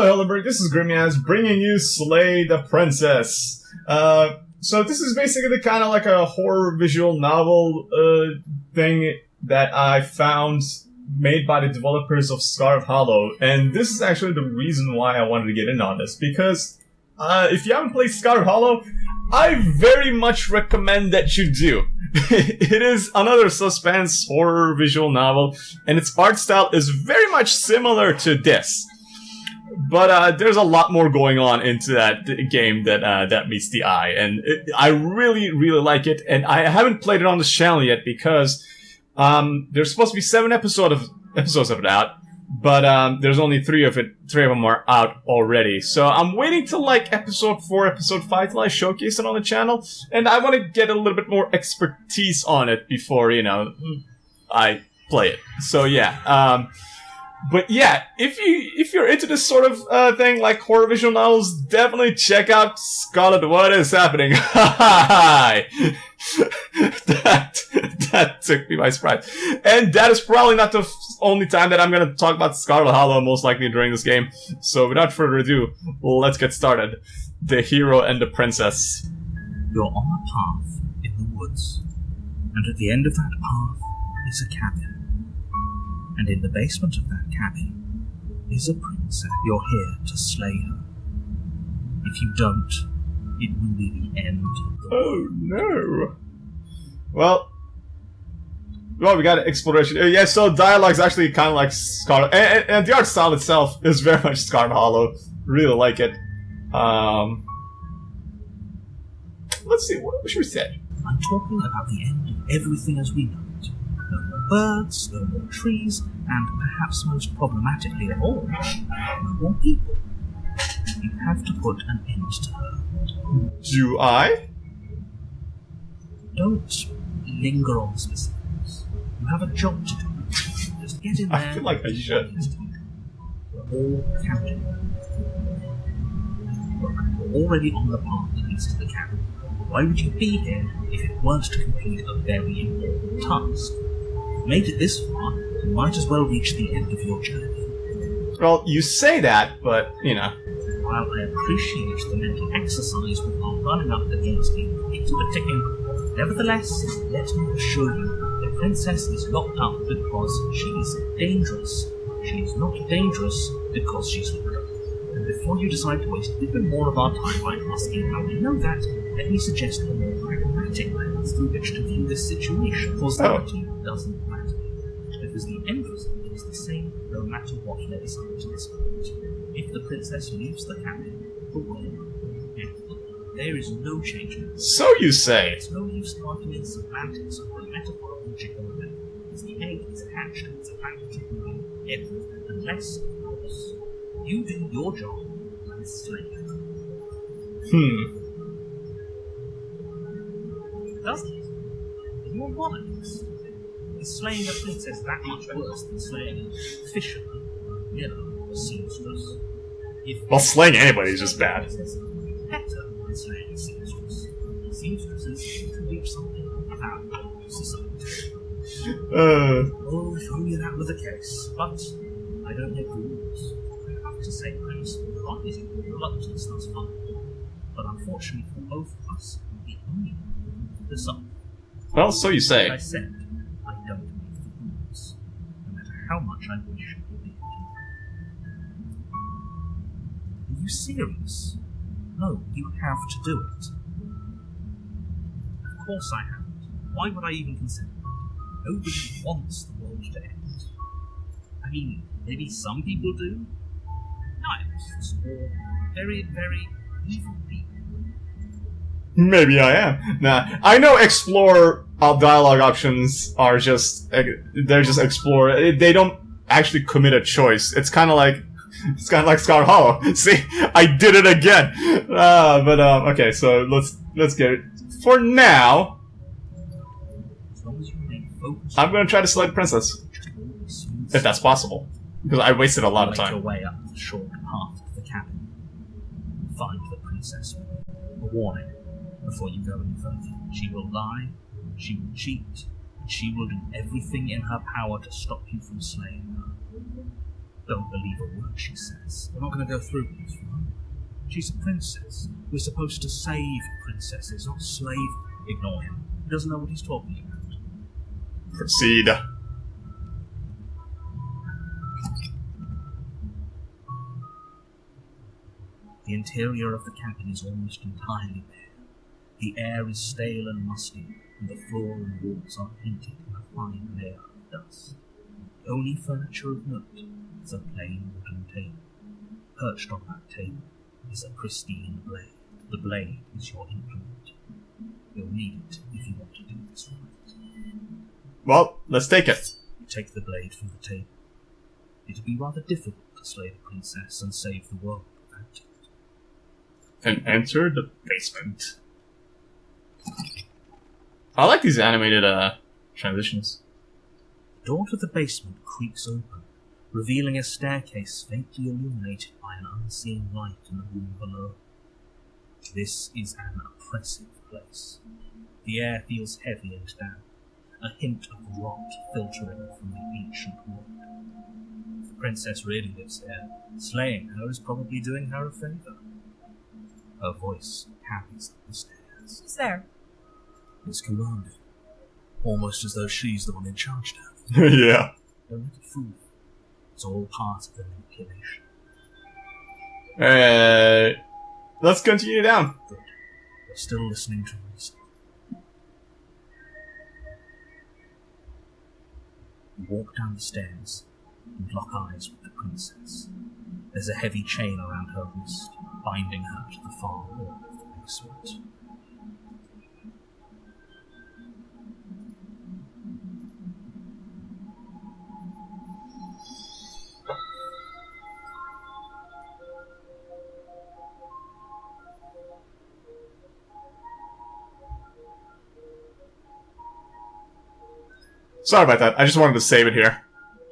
Hello, Hillenberg, this is Grimias, bringing you Slay the Princess. So this is basically kind of like a horror visual novel thing that I found made by the developers of Scarlet Hollow, and this is actually the reason why I wanted to get in on this, because if you haven't played Scarlet Hollow, I very much recommend that you do. It is another suspense horror visual novel, and its art style is very much similar to this. But there's a lot more going on into that game that meets the eye, and I really, really like it. And I haven't played it on this channel yet because there's supposed to be 7 episodes of it out, but there's only 3 of them are out already. So I'm waiting till like episode 4, episode 5 till I showcase it on the channel, and I want to get a little bit more expertise on it before I play it. So yeah. But yeah, if you're into this sort of thing, like horror visual novels, definitely check out Scarlet. What is happening? Hi! That took me by surprise. And that is probably not the only time that I'm going to talk about Scarlet Hollow, most likely during this game. So without further ado, let's get started. The hero and the princess. You're on a path in the woods, and at the end of that path is a cabin. And in the basement of that cabin is a princess. You're here to slay her. If you don't, it will be the end of the world. Oh no! Well, we got exploration. Yeah, so dialogue's actually kind of like Scarlet, and the art style itself is very much Scarlet Hollow. Really like it. Let's see, what should we say? I'm talking about the end of everything as we know it. No more birds, no more trees, and perhaps most problematically of all, no more people. You have to put an end to her. Do I? Don't linger on specifics. You have a job to do. Just get in there. I feel like I should. We're all counting. Look, we're already on the path that leads to the cabin. Why would you be here if it weren't to complete a very important task? You've made it this far, you might as well reach the end of your journey. Well, you say that, but, While I appreciate the mental exercise we are running up against being picked for ticking, nevertheless, let me assure you, the princess is locked up because she's dangerous. She is not dangerous because she's locked up. And before you decide to waste even more of our time by asking how we know that, let me suggest a more pragmatic lens through which to view this situation. Causality doesn't matter, because the end result is the same no matter what lays up to this point. If the princess leaves the cabin, the way will end. There is no change in it. So you say. It's no use arguing semantics over a metaphorical chicken and egg, because the egg is hatched and it's a fact to ruin everything, unless, of course, you do your job and slay her. Doesn't it? In your monarchs, is slaying a princess that much worse than slaying a fisherman, a seamstress? Well, slaying anybody is just bad. Better than slaying a seamstress. Seamstresses contribute something valuable to society. Oh, if only that were the case. But I don't make rules. I have to say I'm surprised at your reluctance thus far. But unfortunately for both of us, the only one will decide. Well, so you say. Like I said, I don't make the rules, no matter how much I wish I did. Are you serious? No, you have to do it. Of course I haven't. Why would I even consider it? Nobody wants the world to end. I mean, maybe some people do. Knights, or very, very evil people. Maybe I am. Nah, I know explore dialogue options are they're just explore. They don't actually commit a choice. It's kind of like Scarlet Hollow. See, I did it again. Okay, so let's get it. For now, as long as you remain focused, I'm gonna try to select Princess, if that's possible, because I wasted a lot of Make time. your way up the short path to the cabin. Find the princess. A warning. Before you go any further, she will lie, she will cheat, and she will do everything in her power to stop you from slaying her. Don't believe a word she says. We're not going to go through with this, right? She's a princess. We're supposed to save princesses, not slave them. Ignore him. He doesn't know what he's talking about. Proceed. The interior of the cabin is almost entirely bare. The air is stale and musty, and the floor and walls are painted in a fine layer of dust. The only furniture of note is a plain wooden table. Perched on that table is a pristine blade. The blade is your implement. You'll need it if you want to do this right. Well, let's take it. You take the blade from the table. It'd be rather difficult to slay the princess and save the world without it. And enter the basement. I like these animated transitions. The door to the basement creaks open, revealing a staircase faintly illuminated by an unseen light in the room below. This is an oppressive place. The air feels heavy and damp, a hint of rot filtering from the ancient wood. If the princess really lives here, slaying her is probably doing her a favour. Her voice carries up the stairs. Who's there? It's Commander. Almost as though she's the one in charge now. Yeah. Don't let it fool you. It's all part of the manipulation. Let's continue down. Good. You're still listening to reason. You walk down the stairs and lock eyes with the princess. There's a heavy chain around her wrist, binding her to the far wall of the basement. Sorry about that. I just wanted to save it here.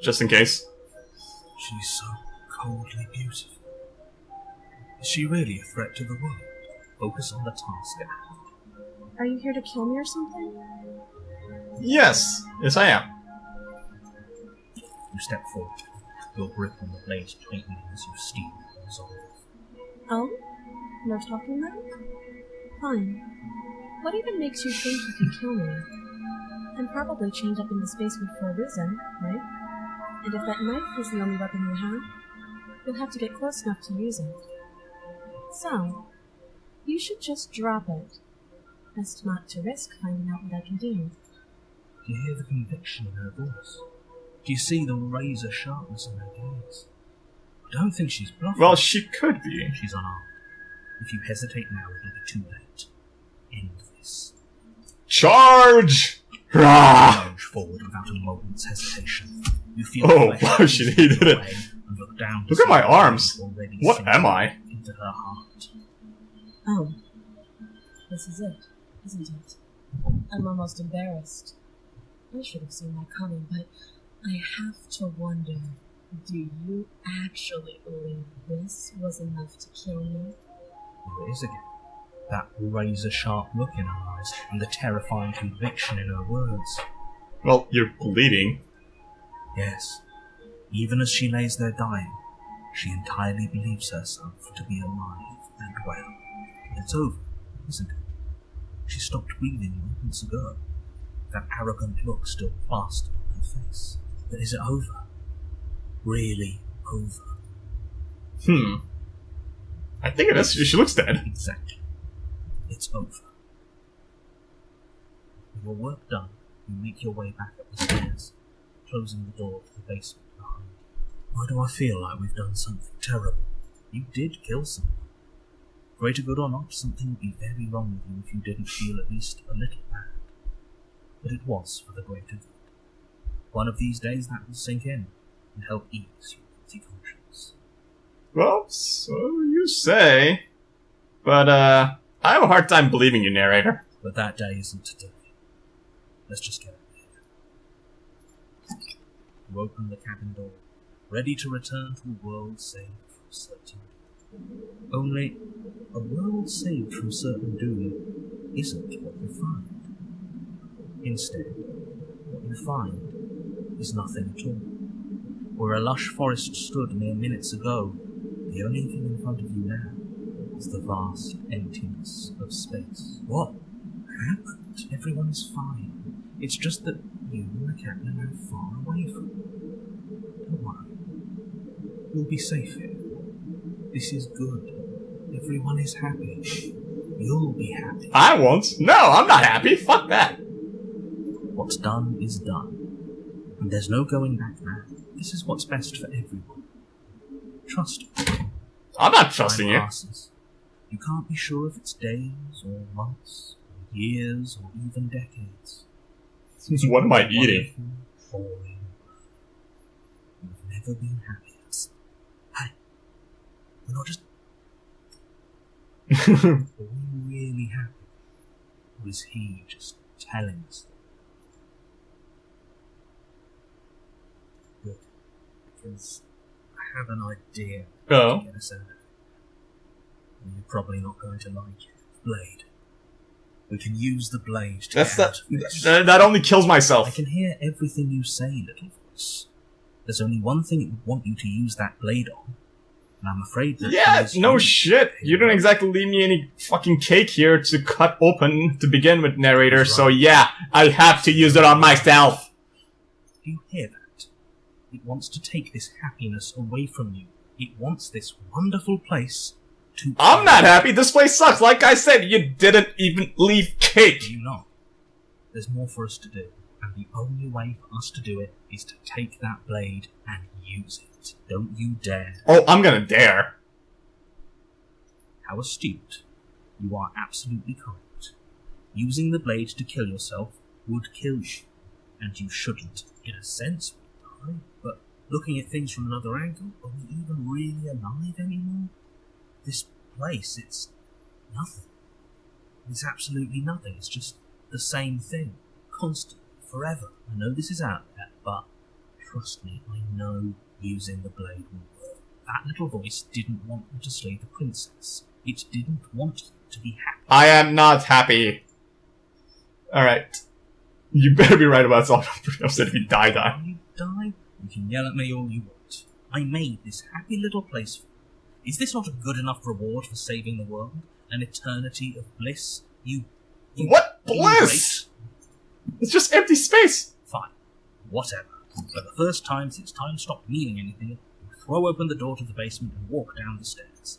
Just in case. She's so coldly beautiful. Is she really a threat to the world? Focus on the task at hand. Are you here to kill me or something? Yes. Yes, I am. You step forward, your grip on the blade tightening as you steal and resolve. Oh? No talking then? Fine. What even makes you think you can kill me? I'm probably chained up in this basement for a reason, right? And if that knife is the only weapon you have, you'll have to get close enough to use it. So, you should just drop it. Best not to risk finding out what I can do. Do you hear the conviction in her voice? Do you see the razor sharpness in her gaze? I don't think she's bluffing. Well, she could be. She's unarmed. If you hesitate now, it'll be too late. End this. Charge! Rah! Plunge forward without a moment's hesitation. You feel Oh, flesh wow, she needed it. and look down to Look at see my the arms. blade already What sinking am I? into her heart. Oh. This is it, isn't it? I'm almost embarrassed. I should have seen that coming, but I have to wonder, do you actually believe this was enough to kill me? There it is again. That razor-sharp look in her eyes and the terrifying conviction in her words. Well, you're bleeding. Yes, even as she lays there dying, she entirely believes herself to be alive and well. It's over, isn't it? She stopped breathing moments ago. That arrogant look still plastered on her face. But is it over? Really over? I think it is. She looks dead. Exactly. It's over. With your work done, you make your way back up the stairs, closing the door to the basement behind you. Why do I feel like we've done something terrible? You did kill someone. Greater good or not, something would be very wrong with you if you didn't feel at least a little bad. But it was for the greater good. One of these days that will sink in and help ease your guilty conscience. Well, so you say. But, I have a hard time believing you, narrator. But that day isn't today. Let's just get out of here. You open the cabin door, ready to return to a world saved from certain doom. Only, a world saved from certain doom isn't what you find. Instead, what you find is nothing at all. Where a lush forest stood mere minutes ago, the only thing in front of you now is the vast emptiness of space. What happened? Everyone is fine. It's just that you and the captain are far away from it. Don't worry. You'll be safe here. This is good. Everyone is happy. You'll be happy. I won't. No, I'm not happy. Fuck that. What's done is done. And there's no going back now. This is what's best for everyone. Trust me. I'm not trusting Time you. passes. You can't be sure if it's days or months or years or even decades. What am I eating? Wonderful, boring. You've never been happier. Hey, we're not just... Are we really happy? Or is he just telling us that? Good. Because I have an idea Oh. to get us out of it. And you're probably not going to like it. Blade. We can use the blade to That's get out of this. that only kills I myself. can hear everything you say, little voice. There's only one thing it would want you to use that blade on, and I'm afraid that... Yeah, is no you. shit. You didn't exactly leave me any fucking cake here to cut open to begin with, narrator, That's so right. yeah, I have to use it on myself. Do you hear that? It wants to take this happiness away from you. It wants this wonderful place to... I'm not happy. This place sucks. Like I said, you didn't even leave cake. Do you not? There's more for us to do, and the only way for us to do it is to take that blade and use it. Don't you dare. Oh, I'm gonna dare. How astute. You are absolutely correct. Using the blade to kill yourself would kill you, and you shouldn't. In a sense, we die, but looking at things from another angle, are we even really alive anymore? This place, it's nothing. It's absolutely nothing. It's just the same thing. Constantly. Forever. I know this is out there, but trust me, I know using the blade will work. That little voice didn't want you to slay the princess. It didn't want you to be happy. I am not happy. Alright. You better be right about something. I'm pretty upset if you die. When you die, you can yell at me all you want. I made this happy little place for you. Is this not a good enough reward for saving the world? An eternity of bliss? What bliss? It's just empty space. Fine. Whatever. For the first time since time stopped meaning anything, you throw open the door to the basement and walk down the stairs.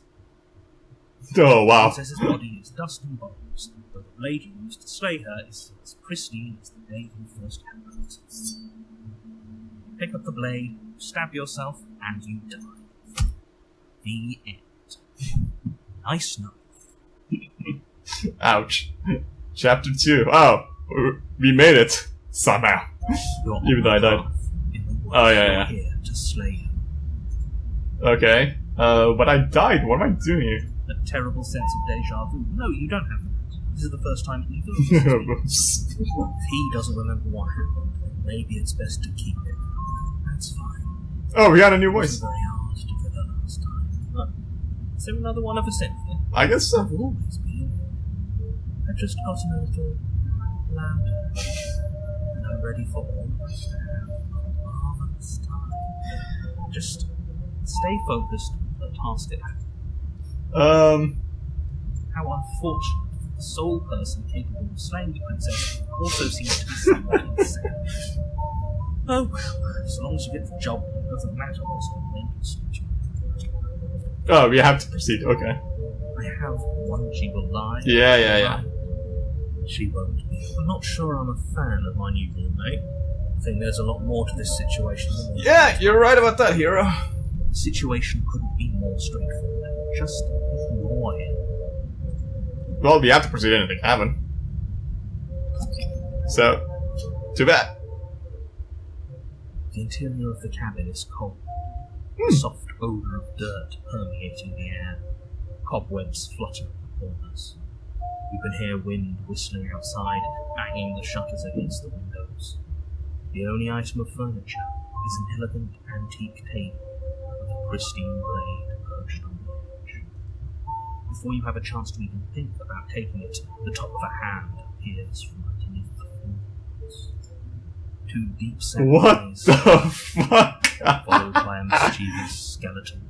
Oh, The wow. princess's body is dust and bones, but the blade you used to slay her is as pristine as the day you first had it. You pick up the blade, stab yourself, and you die. The end. Nice note. Ouch. Chapter 2. Oh, we made it. Somehow. You're Even though I died. in the world. Oh, yeah. You're here to slay her. Okay. But I died. What am I doing here? A terrible sense of deja vu. No, you don't have that. This is the first time either of us has been. If he doesn't remember what happened, then maybe it's best to keep it. That's fine. Oh, we got a new It was voice. very hard to get her last time. Oh, is there another one of us in here? I guess so. I've always been. I've just gotten a little louder. And I'm ready for all of us to have a marvelous time. Just stay focused on the task at hand. How unfortunate that the sole person capable of slaying the princess also seems to be somewhat insane. Oh well, as long as you get the job done, it doesn't matter what's on the mental stage. Oh, we have to proceed. Okay. I have one she will lie. Yeah. She won't be. I'm not sure I'm a fan of my new roommate. I think there's a lot more to this situation than we Yeah, you're right about that, hero. The situation couldn't be more straightforward. Just ignore him. Well, we have to proceed anything happen. So, too bad. The interior of the cabin is cold. A soft odour of dirt permeating the air. Cobwebs flutter in the corners. You can hear wind whistling outside, banging the shutters against the windows. The only item of furniture is an elegant antique table with a pristine blade perched on the edge. Before you have a chance to even think about taking it, the top of a hand appears from underneath the floors. 2 deep-set What eyes, the fuck? followed by a mischievous skeleton.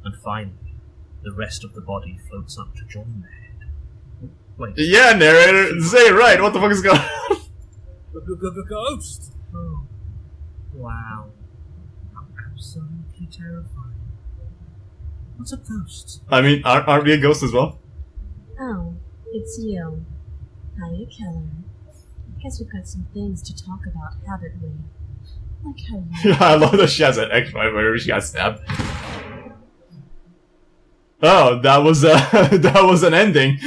And finally, the rest of the body floats up to join the head. Wait. Yeah, narrator, say it right. What the fuck is going on? Ghost! Oh. Wow. How absolutely terrifying. What's a ghost? I mean, aren't we a ghost as well? Oh, it's you. Hiya, Keller. Guess we've got some things to talk about, haven't we? Like how you... Yeah, I love that she has an X-Ray whenever she got stabbed. Oh, that was that was an ending.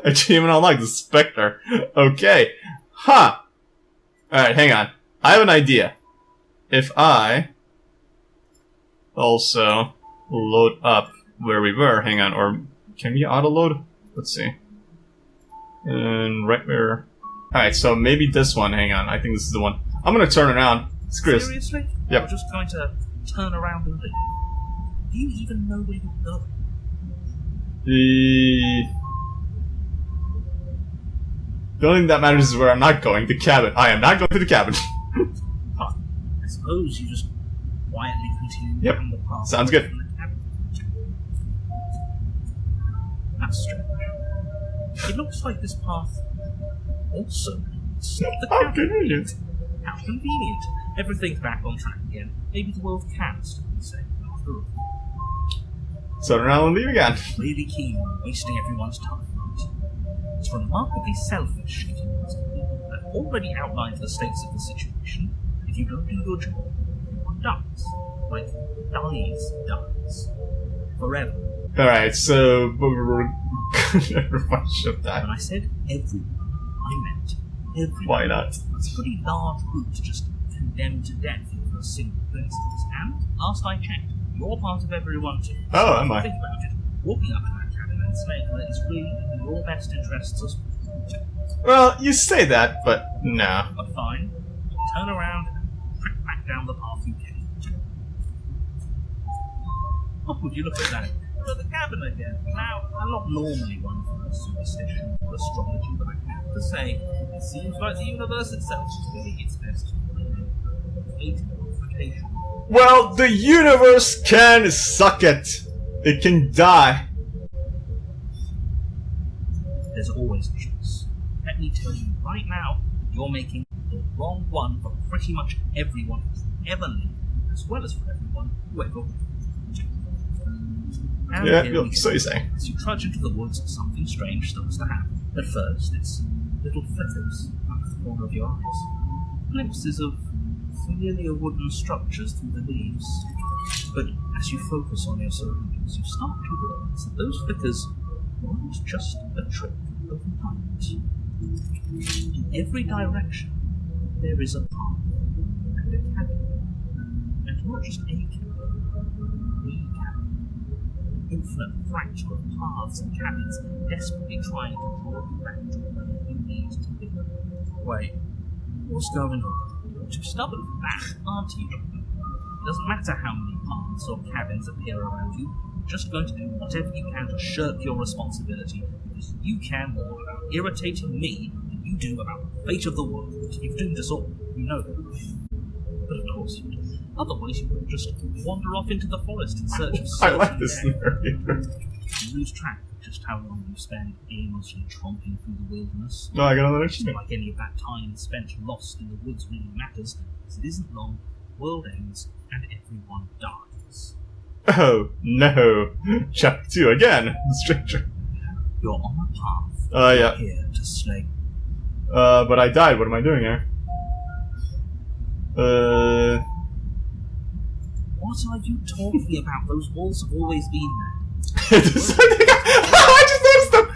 Achievement unlocked, the Spectre. Okay. Huh. Alright, hang on. I have an idea. If I also load up where we were, hang on, or can we auto-load? Let's see. And right where... Alright, so maybe this one, hang on, I think this is the one. I'm gonna turn around. Screw this. Seriously? Yep. You're just going to turn around and leave? Do you even know where you're going? The only thing that matters is where I'm not going, the cabin. I am not going to the cabin. Huh. I suppose you just quietly continue Yep. down the path. Sounds good. from the cabin. That's strange. It looks like this path also leads to the How cabin. convenient. How convenient. Everything's back on track again. Maybe the world can still be safe after all. Turn around and leave again. Really keen on wasting everyone's time. It's remarkably selfish, if you ask me. I've already outlined the stakes of the situation. If you don't do your job, everyone dies. Like, dies. Forever. Alright, so... Everyone should die. When I said everyone, I meant everyone. Why not? It's a pretty large group to just condemn to death for a single instance. And, last I checked, you're part of everyone too. Oh, am I? Think about it. Walking up to that cabin and slaying her is really in your best interests as well. Well, you say that, but no. But fine. Turn around and track back down the path you came. Oh, would you look at that? Look at the cabin again. Now, I'm not normally one for superstition or astrology, but I have to say, it seems like the universe itself is doing its best to bring fate confrontation. Well, the universe can suck it. It can die. There's always a choice. Let me tell you right now, you're making the wrong one for pretty much everyone who's ever lived, as well as for everyone who ever will. And Yeah, here we so go. you say. As you trudge into the woods, something strange starts to happen. At first, it's little flickers out of the corner of your eyes. Glimpses of familiar wooden structures through the leaves. But as you focus on your surroundings, you start to realize that those flickers weren't just a trick of light. In every direction, there is a path and a cabin. And not just a cabin, the cabin. An infinite fracture of paths and cabins desperately trying to draw you back to where you need to be. Wait, what's going on? You're too stubborn for that, aren't you? It doesn't matter how many paths or cabins appear around you, you're just going to do whatever you can to shirk your responsibility, because you care more about irritating me than you do about the fate of the world. You've doomed us all, you know that. But of course you do. Otherwise you wouldn't just wander off into the forest in search of I certain like this game. narrator. You lose track of just how long you spend aimlessly tromping through the wilderness. No, I got another It's not achievement. like any of that time spent lost in the woods really matters, because it isn't long, the world ends, and everyone dies. Oh, no. Chapter 2 again. The stranger. You're on a path. Yeah. Here to slay. But I died. What am I doing here? What are you talking about? Those walls have always been there. I just noticed them!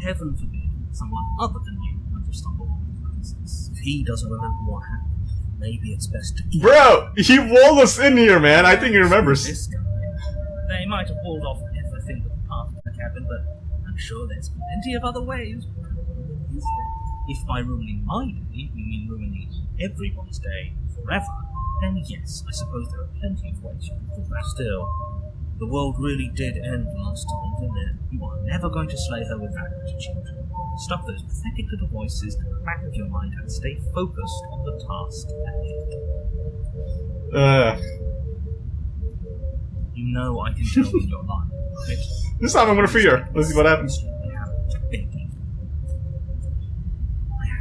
Heaven forbid someone other than you might have stumbled on the princess. If he doesn't remember what happened, maybe it's best to keep Bro, he walled us in here, man. I think he remembers. this guy. They might have walled off everything but the path to the cabin, but I'm sure there's plenty of other ways. If by ruining my day you mean ruining everyone's day forever, then yes, I suppose there are plenty of ways you can do that. Still, the world really did end last time, didn't it? You are never going to slay her with that attitude. Stuff those pathetic little voices to the back of your mind and stay focused on the task ahead. You know I can tell when you're lying, right? This time I'm gonna free her. Let's see what happens. I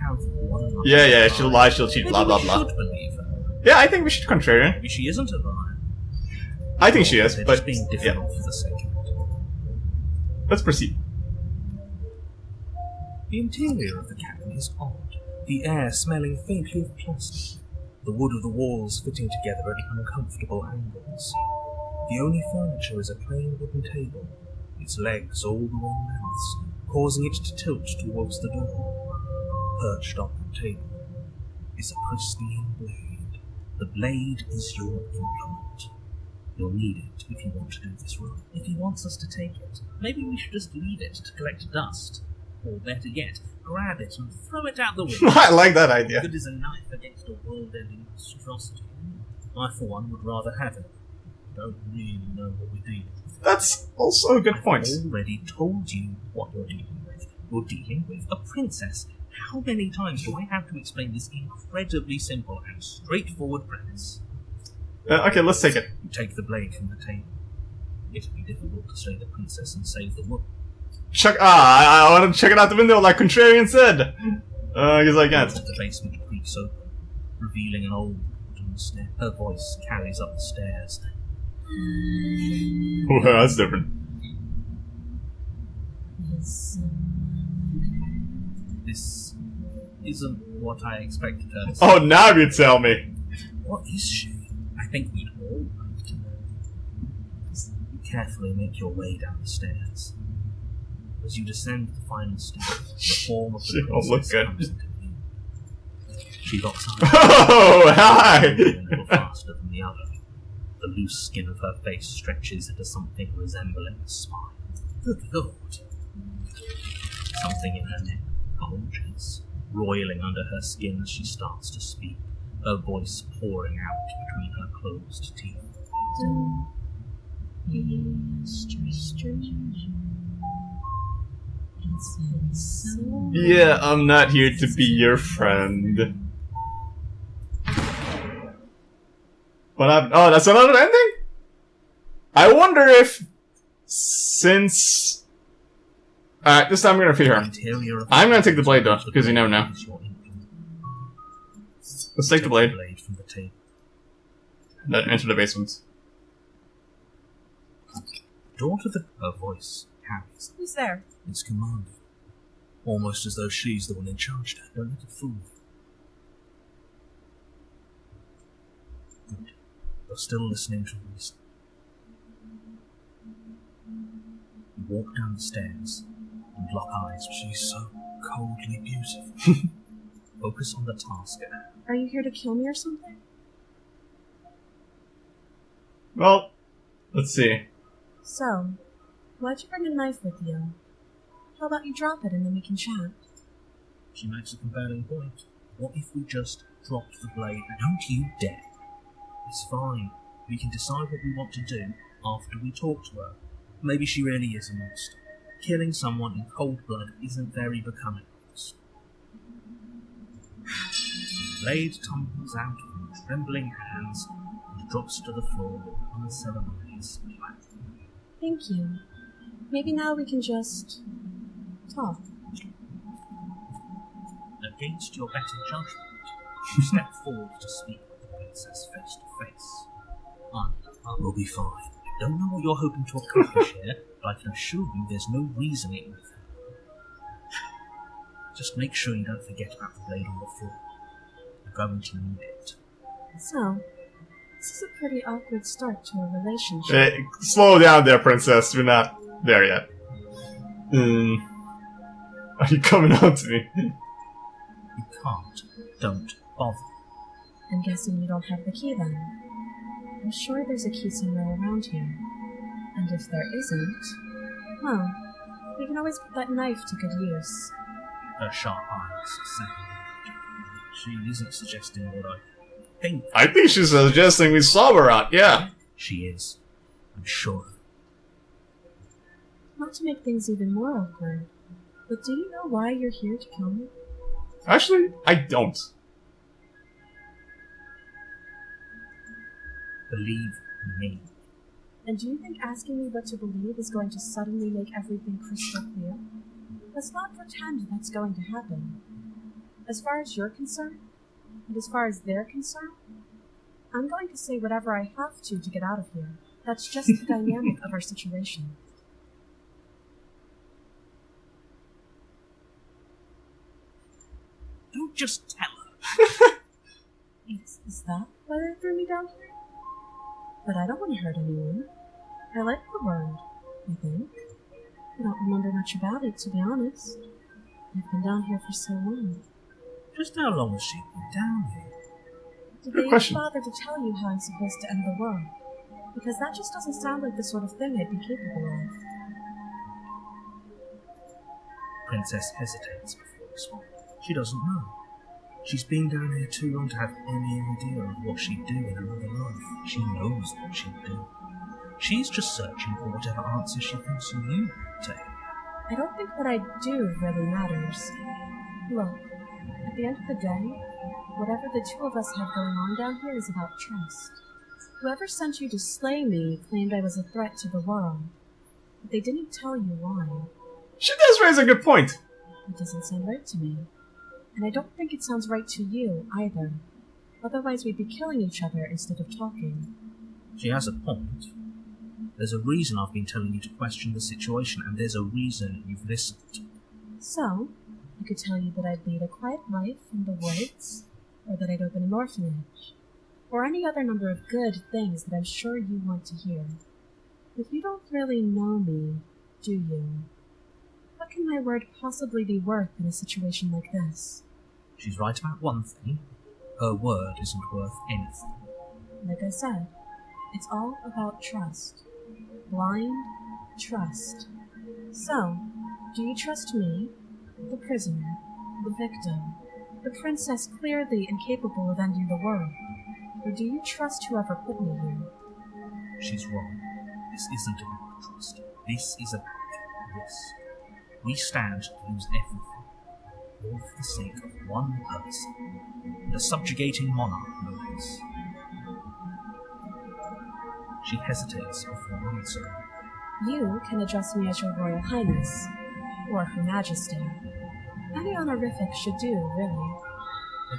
have one lie. Yeah, she'll lie, she'll cheat, Maybe blah blah we blah. should believe her. Yeah, I think we should contrary her. Maybe she isn't a liar. I think she is, They're but just being difficult for the sake of it. let's proceed. The interior of the cabin is odd, the air smelling faintly of plastic, the wood of the walls fitting together at uncomfortable angles. The only furniture is a plain wooden table, its legs all the wrong lengths, causing it to tilt towards the door. Perched on the table is a pristine blade. The blade is your implement. You'll need it if you want to do this right. If he wants us to take it, maybe we should just leave it to collect dust. Or better yet, grab it and throw it out the window. I like that idea. Good as a knife against a world-ending monstrosity. I, for one, would rather have it. Don't really know what we're dealing with. That's also a good point. I've already told you what you're dealing with. You're dealing with a princess. How many times do I have to explain this incredibly simple and straightforward premise? Okay, let's take it. You take the blade from the table. It'd be difficult to slay the princess and save the woman. I want to check it out the window like Contrarian said. I guess I can't. The basement creaks open, revealing an old wooden stair. Her voice carries up the stairs. Oh, that's different. This isn't what I expected her to say. Oh, now you tell me. What is she? I think we'd all like to know. You carefully make your way down the stairs. As you descend the final step, the form of the She don't look princess good. comes into view. She locks eyes. Oh, hi! A little faster than the other. The loose skin of her face stretches into something resembling a smile. Good lord. Something in her neck bulges, roiling under her skin as she starts to speak, her voice pouring out between her closed teeth. Don't be a stranger. It's been so Yeah, I'm not here to be your friend. Oh, that's another ending? I wonder if, since... Alright, this time I'm gonna free her. I'm gonna take the blade though, because you never know. Let's take the blade. From the table. And then enter the basement. Door to the... Her voice carries. Who's there? It's commanding. Almost as though she's the one in charge now. Don't let it fool you. Good. You're still listening to reason. You walk down the stairs and lock eyes. She's so coldly beautiful. Focus on the task at hand. Are you here to kill me or something? Well, let's see. So, why'd you bring a knife with you? How about you drop it and then we can chat? She makes a compelling point. What if we just dropped the blade? Don't you dare. It's fine. We can decide what we want to do after we talk to her. Maybe she really is a monster. Killing someone in cold blood isn't very becoming of us. The blade tumbles out from trembling hands and drops to the floor with unceremonious clap. Thank you. Maybe now we can just... talk. Against your better judgment, you step forward to speak with the princess face to face. We'll be fine. I don't know what you're hoping to accomplish here, but I can assure you there's no reasoning with her. Just make sure you don't forget about the blade on the floor. You're going to need it. So, this is a pretty awkward start to a relationship. Slow down there, princess. We're not there yet. Are you coming on to me? You can't. Don't bother. I'm guessing you don't have the key then. I'm sure there's a key somewhere around here. And if there isn't, well, we can always put that knife to good use. Her sharp eyes settle. She isn't suggesting what I think. I think she's suggesting we solve her out, yeah. She is. I'm sure. Not to make things even more awkward, But do you know why you're here to kill me? Actually, I don't. Believe me. And do you think asking me what to believe is going to suddenly make everything crystal clear? Let's not pretend that's going to happen. As far as you're concerned, and as far as they're concerned, I'm going to say whatever I have to get out of here. That's just the dynamic of our situation. Don't just tell her. Is that why they threw me down here? But I don't want to hurt anyone. I like the world, I think. I don't remember much about it, to be honest. I've been down here for so long. Just how long has she been down here? Did Good they question. even bother to tell you how I'm supposed to end the world? Because that just doesn't sound like the sort of thing I'd be capable of. Princess hesitates before responding. She doesn't know. She's been down here too long to have any idea of what she'd do in another life. She knows what she'd do. She's just searching for whatever answer she thinks you take. I don't think what I do really matters. Look, at the end of the day, whatever the two of us have going on down here is about trust. Whoever sent you to slay me claimed I was a threat to the world, but they didn't tell you why. She does raise a good point. It doesn't sound right to me. And I don't think it sounds right to you, either. Otherwise we'd be killing each other instead of talking. She has a point. There's a reason I've been telling you to question the situation, and there's a reason you've listened. So, I could tell you that I'd lead a quiet life in the woods, or that I'd open an orphanage, or any other number of good things that I'm sure you want to hear. But you don't really know me, do you? What can my word possibly be worth in a situation like this? She's right about one thing. Her word isn't worth anything. Like I said, it's all about trust. Blind trust. So, do you trust me, the prisoner, the victim, the princess clearly incapable of ending the world? Or do you trust whoever put me here? She's wrong. This isn't about trust. This is about risk. We stand to lose everything, all for the sake of one person, the subjugating monarch, no less. She hesitates before answering. You can address me as your Royal Highness, or Her Majesty. Any honorific should do, really.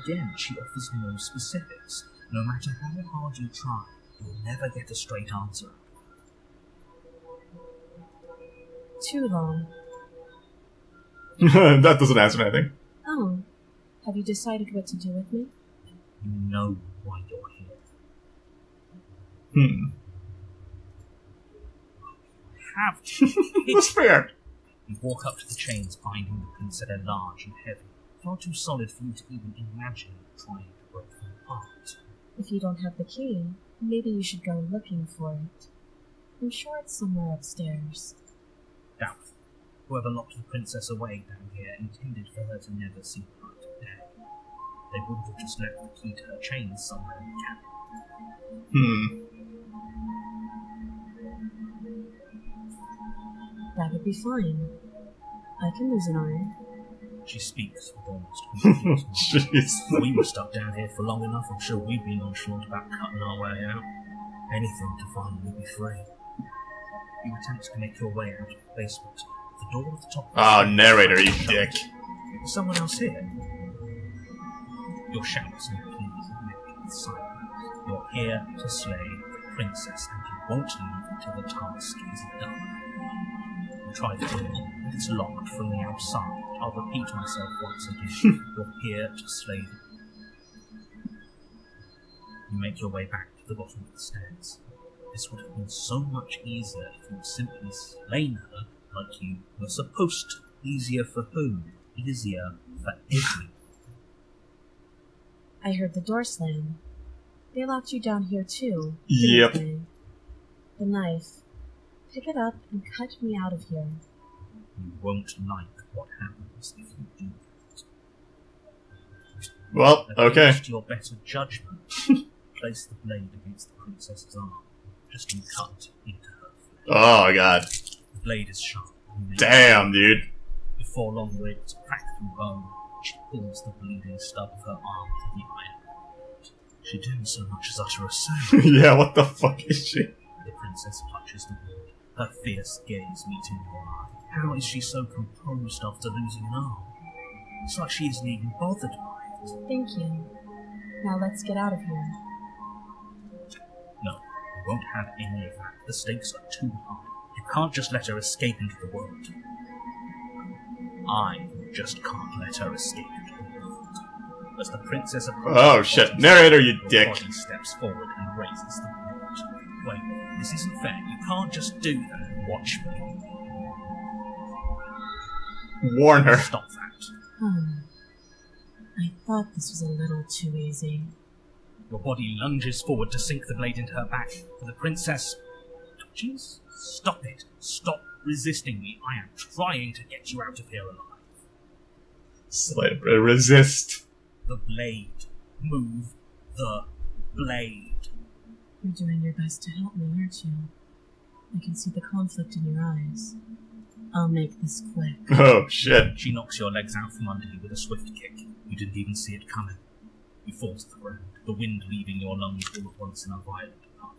Again, she offers no specifics. No matter how hard you try, you'll never get a straight answer. Too long. That doesn't answer anything. Oh, have you decided what to do with me? You know why you're here. Have to. It's fair. You walk up to the chains binding the princess. They're large and heavy, far too solid for you to even imagine trying to break them apart. If you don't have the key, maybe you should go looking for it. I'm sure it's somewhere upstairs. Doubtful. Whoever locked the princess away down here intended for her to never see the light of day. They wouldn't have just left the key to her chains somewhere in the cabin. That would be fine. I can lose an arm. She speaks with almost confused. Jeez. We were stuck down here for long enough. I'm sure we'd be nonchalant about cutting our way out. Anything to finally be free. You attempt to make your way out of the basement. The door at the top of the Oh, stairs narrator, you shut. dick. Is someone else here? Your shouts and pleas met with silence. You're here to slay the princess, and you won't leave until the task is done. You try the door, but it's locked from the outside. I'll repeat myself once again. You're here to slay them. You make your way back to the bottom of the stairs. This would have been so much easier if you had simply slain her like you were supposed to. Easier for whom? Easier for everyone. I heard the door slam. They locked you down here too, Yep. didn't they? The knife. Pick it up and cut me out of here. You won't like what happens if you do that. Well, okay. Against your better judgment, place the blade against the princess's arm. Just you cut into her flesh. Oh, God. The blade is sharp. Damn, dude. If before long we're able to crack through bone. She pulls the bleeding stub of her arm to the iron. She didn't so much as utter a sound. Yeah, what the fuck is she? The princess clutches the wound, her fierce gaze meeting your eye. How is she so composed after losing an arm? It's like she isn't even bothered by it. Thank you. Now let's get out of here. No, we won't have any of that. The stakes are too high. You can't just let her escape into the world. I just can't let her escape into the world. As the princess approaches... Oh shit, narrator, you dick. Body steps forward and raises the board. Wait, this isn't fair. You can't just do that. Watch me. Warn her. Stop that. I thought this was a little too easy. Your body lunges forward to sink the blade into her back, but the princess touches. Stop it. Stop resisting me. I am trying to get you out of here alive. Slade, resist. The blade. Move the blade. You're doing your best to help me, aren't you? I can see the conflict in your eyes. I'll make this quick. Oh shit. She knocks your legs out from under you with a swift kick. You didn't even see it coming. You fall to the ground, the wind leaving your lungs all at once in a violent puff,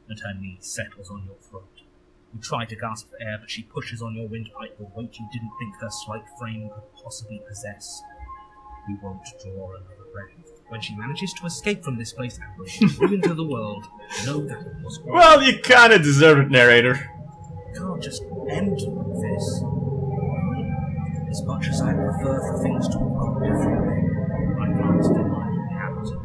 and her knee settles on your throat. You try to gasp for air, but she pushes on your windpipe a weight you didn't think her slight frame could possibly possess. You won't draw another breath. When she manages to escape from this place and bring you into the world, know that it was all. Well, you kinda deserve it, narrator. You can't just end this. As much as I prefer for things to have gone differently, I can't deny reality.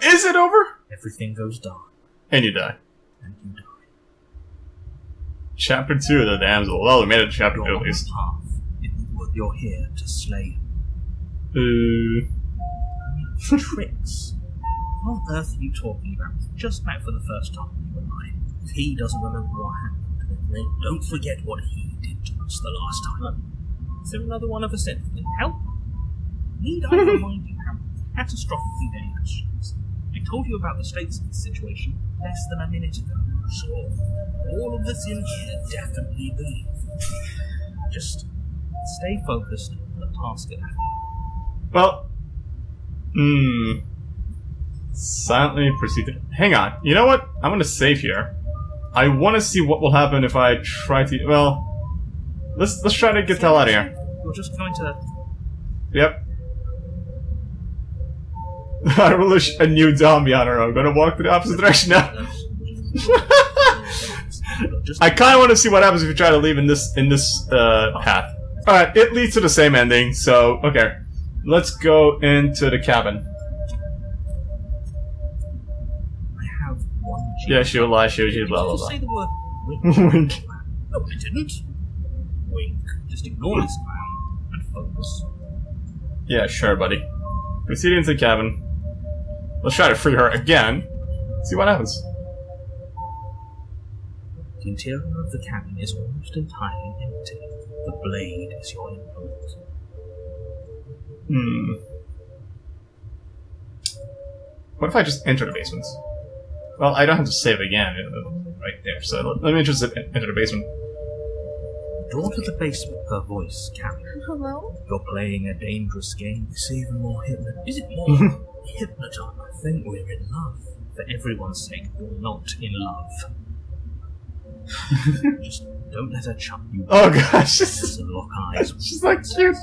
Is it over? Everything goes dark, And you die. and you die. Chapter 2, The Damsel. Well, we made it to chapter 2 You're at on least. the path. You're here to slay tricks. What on earth are you talking about? Just met for the first time, you and I. If he doesn't remember what happened, then don't forget what he did to us the last time. Is there another one of us that can help? Need I remind you how catastrophically dangerous she is? I told you about the stakes of this situation less than a minute ago. Sure, all of us in here definitely believe. Just stay focused on the task at hand. Well, silently proceed to... Hang on. You know what? I'm gonna save here. I want to see what will happen if I try to... Well, let's try to get the hell out of here. You're just going to... Yep. I will wish a new zombie on her. I'm gonna walk to the opposite direction now. I kind of want to see what happens if you try to leave in this path. All right, it leads to the same ending. So okay, let's go into the cabin. I have one cheat. Yeah, she will lie. She will blah blah Just blah. say the word wink. Wink. No, I didn't. Wink. Just ignore this clown and focus. Yeah, sure, buddy. Proceed into the cabin. Let's try to free her again. See what happens. The interior of the cabin is almost entirely empty. The blade is your implement. What if I just enter the basement? Well, I don't have to save again. Right there. So let me just enter the basement. Door to the basement, her voice carried. Hello? You're playing a dangerous game. It's even more Is it more hypnotism? I think we're in love. For everyone's sake, you're not in love. Just don't let her chump you. Oh gosh, Just lock eyes. she's like cute.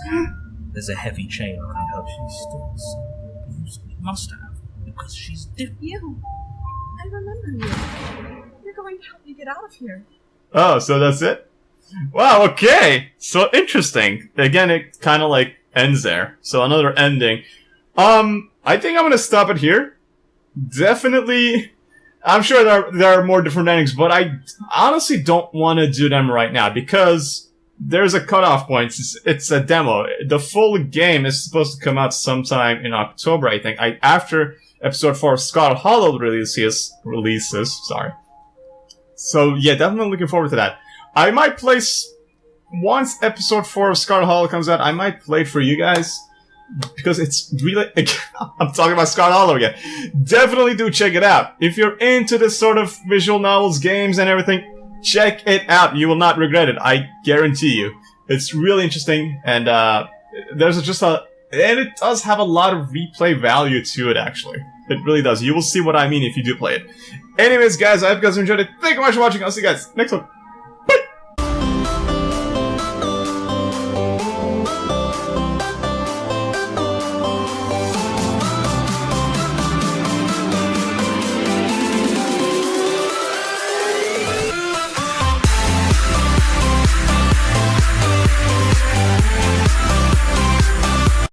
There's a heavy chain around her. She's still so beautiful. Must have, because she's different. You! I remember you. You're going to help me get out of here. Oh, so that's it? Wow, okay. So interesting. Again, it kind of like ends there. So another ending. I think I'm gonna stop it here. Definitely, I'm sure there are more different endings, but I honestly don't want to do them right now because there's a cutoff point. It's a demo. The full game is supposed to come out sometime in October, I think. After episode 4 of Scarlet Hollow releases. Sorry. So yeah, definitely looking forward to that. I might place once episode 4 of Scarlet Hollow comes out, I might play it for you guys. Because it's really... I'm talking about Scarlet Hollow again. Definitely do check it out. If you're into this sort of visual novels, games, and everything, check it out. You will not regret it. I guarantee you. It's really interesting, and there's just a... And it does have a lot of replay value to it, actually. It really does. You will see what I mean if you do play it. Anyways, guys, I hope you guys enjoyed it. Thank you very much for watching. I'll see you guys next one.